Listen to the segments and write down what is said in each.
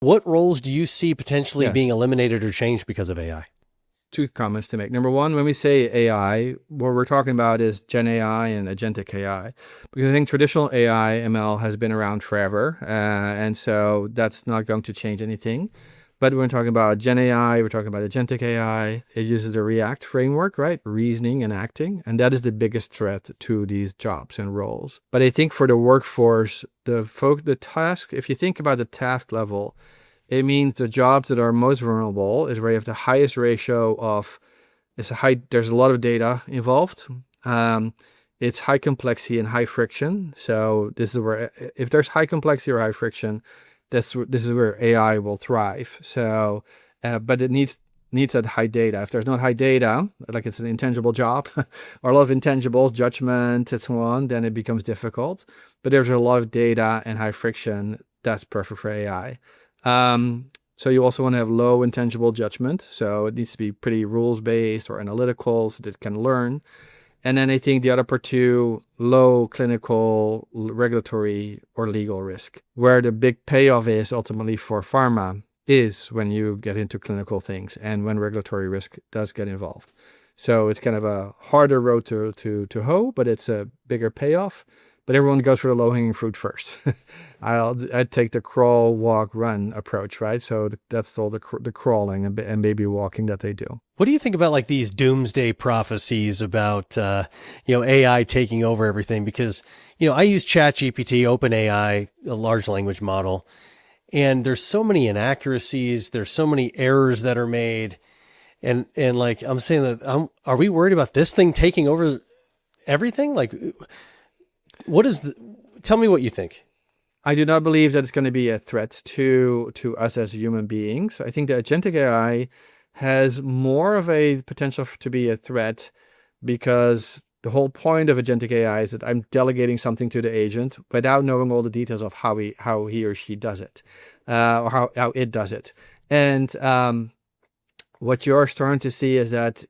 What roles do you see potentially Yes. being eliminated or changed because of AI? Two comments to make. Number one, when we say AI, what we're talking about is Gen AI and agentic AI, because I think traditional AI ML has been around forever, and so that's not going to change anything. But when we're talking about Gen AI, we're talking about agentic AI. It uses the React framework, right? Reasoning and acting, and that is the biggest threat to these jobs and roles. But I think for the workforce, the task, if you think about the task level, it means the jobs that are most vulnerable is where you have the highest ratio of, there's a lot of data involved. It's high complexity and high friction. So this is where, if there's high complexity or high friction, this is where AI will thrive. So, but it needs that high data. If there's not high data, like it's an intangible job or a lot of intangibles, judgment and so on, then it becomes difficult. But there's a lot of data and high friction. That's perfect for AI. So you also want to have low intangible judgment. So it needs to be pretty rules-based or analytical so that it can learn. And then I think the other part two, low clinical, regulatory, or legal risk, where the big payoff is ultimately for pharma is when you get into clinical things and when regulatory risk does get involved. So it's kind of a harder road to hoe, but it's a bigger payoff. But everyone goes for the low-hanging fruit first. I'd take the crawl, walk, run approach, right? So that's all the crawling and maybe walking that they do. What do you think about like these doomsday prophecies about, AI taking over everything? Because, I use ChatGPT, OpenAI, a large language model, and there's so many inaccuracies. There's so many errors that are made. And like, I'm saying that, are we worried about this thing taking over everything? Like, tell me what you think. I do not believe that it's going to be a threat to us as human beings. I think the agentic AI has more of a potential to be a threat because the whole point of agentic AI is that I'm delegating something to the agent without knowing all the details of how he or she does it, or how it does it. And what you're starting to see is that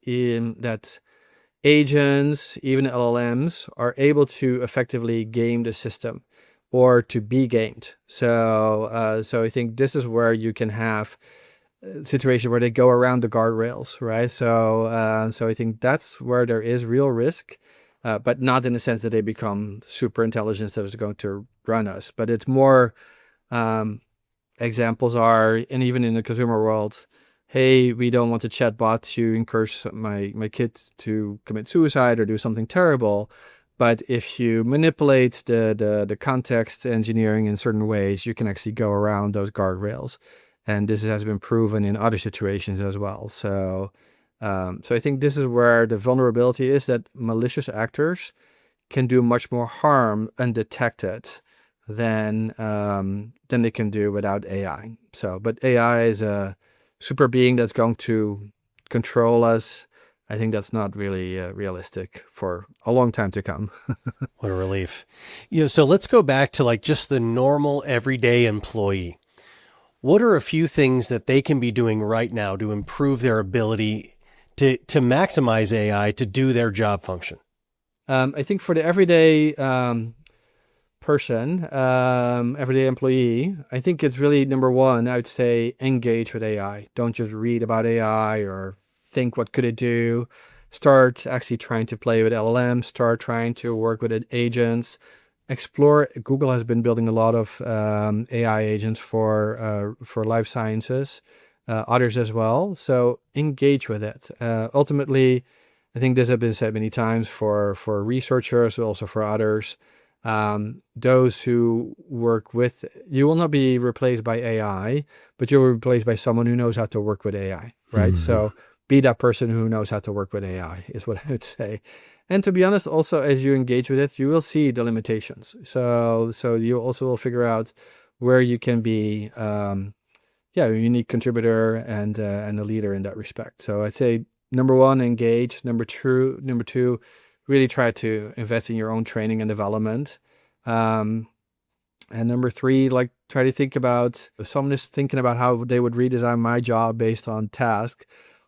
agents, even LLMs, are able to effectively game the system or to be gamed. So I think this is where you can have a situation where they go around the guardrails, right? So I think that's where there is real risk, but not in the sense that they become super intelligence that is going to run us. But it's more, examples are, and even in the consumer world, hey, we don't want a chatbot to encourage my kids to commit suicide or do something terrible. But if you manipulate the context engineering in certain ways, you can actually go around those guardrails. And this has been proven in other situations as well. So I think this is where the vulnerability is, that malicious actors can do much more harm undetected than they can do without AI. But AI is a super being that's going to control us. I think that's not really realistic for a long time to come. What a relief. So let's go back to like just the normal everyday employee. What are a few things that they can be doing right now to improve their ability to maximize AI to do their job function? I think for the everyday person, everyday employee, I think it's really number one, I would say engage with AI. Don't just read about AI or think what could it do. Start actually trying to play with LLMs, start trying to work with agents. Explore. Google has been building a lot of AI agents for life sciences, others as well. So engage with it. Ultimately, I think this has been said many times for researchers, also for others. Those who work with, you will not be replaced by AI, but you'll be replaced by someone who knows how to work with AI, right? Mm-hmm. So be that person who knows how to work with AI is what I would say. And to be honest, also as you engage with it, you will see the limitations. So you also will figure out where you can be, a unique contributor and a leader in that respect. So I'd say number one, engage. Number two, really try to invest in your own training and development. And number three, like try to think about, if someone is thinking about how they would redesign my job based on task,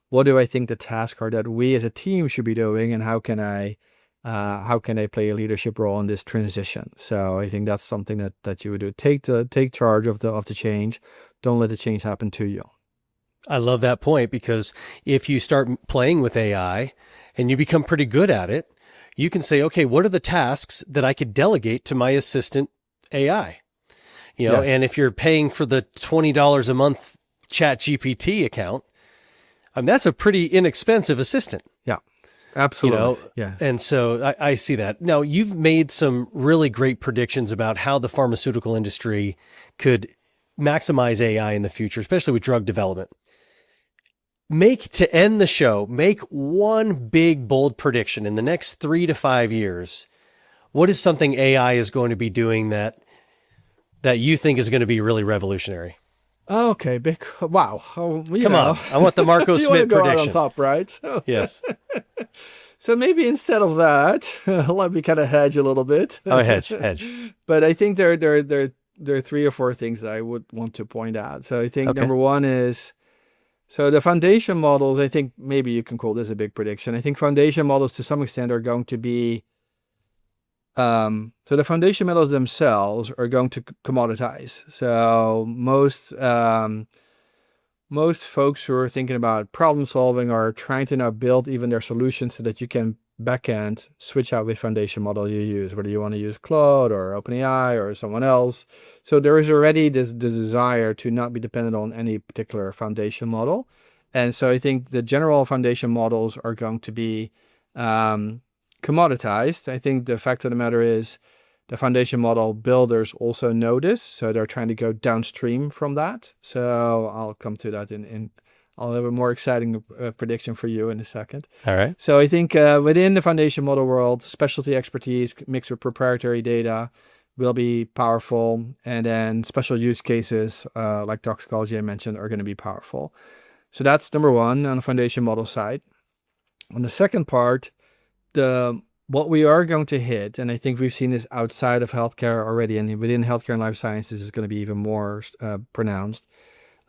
what do I think the tasks are that we as a team should be doing, and how can I play a leadership role in this transition? So I think that's something that you would do. Take charge of the change. Don't let the change happen to you. I love that point, because if you start playing with AI and you become pretty good at it, you can say, okay, what are the tasks that I could delegate to my assistant AI? Yes. And if you're paying for the $20 a month ChatGPT account, that's a pretty inexpensive assistant. Yeah, absolutely. Yeah. And so I see that. Now, you've made some really great predictions about how the pharmaceutical industry could maximize AI in the future, especially with drug development. To end the show, make one big, bold prediction in the next 3 to 5 years. What is something AI is going to be doing that you think is going to be really revolutionary? Okay, wow. Come on, I want the Marco you Smith want to go prediction. out on top, right? So, Yes. so maybe instead of that, let me kind of hedge a little bit. Oh, hedge. But I think there are 3 or 4 things that I would want to point out. So I think Okay. number one is, so the foundation models, I think maybe you can call this a big prediction. I think foundation models to some extent are going to be, so the foundation models themselves are going to commoditize. So most folks who are thinking about problem solving are trying to now build even their solutions so that you can backend switch out which foundation model you use, whether you want to use Claude or OpenAI or someone else. So there is already this desire to not be dependent on any particular foundation model. And so I think the general foundation models are going to be commoditized. I think the fact of the matter is the foundation model builders also know this, so they're trying to go downstream from that. So I'll come to that I'll have a more exciting prediction for you in a second. All right. So I think within the foundation model world, specialty expertise mixed with proprietary data will be powerful. And then special use cases like toxicology I mentioned are going to be powerful. So that's number one on the foundation model side. On the second part, what we are going to hit, and I think we've seen this outside of healthcare already, and within healthcare and life sciences is going to be even more pronounced.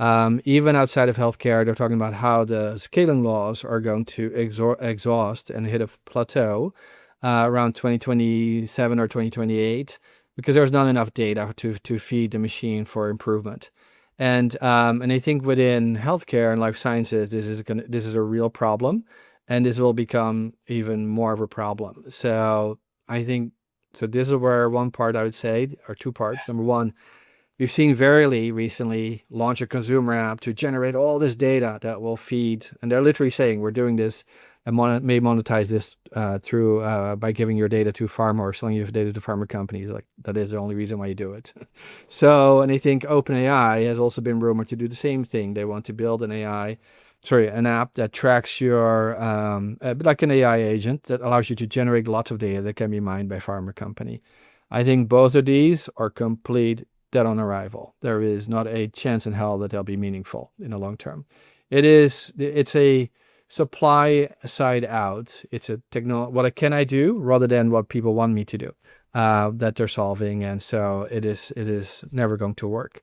Even outside of healthcare, they're talking about how the scaling laws are going to exhaust and hit a plateau around 2027 or 2028, because there's not enough data to feed the machine for improvement. And I think within healthcare and life sciences, this is a real problem, and this will become even more of a problem. So I think this is where one part I would say, or 2 parts. Number one, we've seen Verily recently launch a consumer app to generate all this data that will feed, and they're literally saying we're doing this and may monetize this through by giving your data to pharma or selling your data to pharma companies. Like, that is the only reason why you do it. So, and I think OpenAI has also been rumored to do the same thing. They want to build an app that tracks your, like an AI agent that allows you to generate lots of data that can be mined by pharma company. I think both of these are complete dead on arrival. There is not a chance in hell that they'll be meaningful in the long term. It's a supply side out. It's a what can I do rather than what people want me to do that they're solving. And so it is never going to work.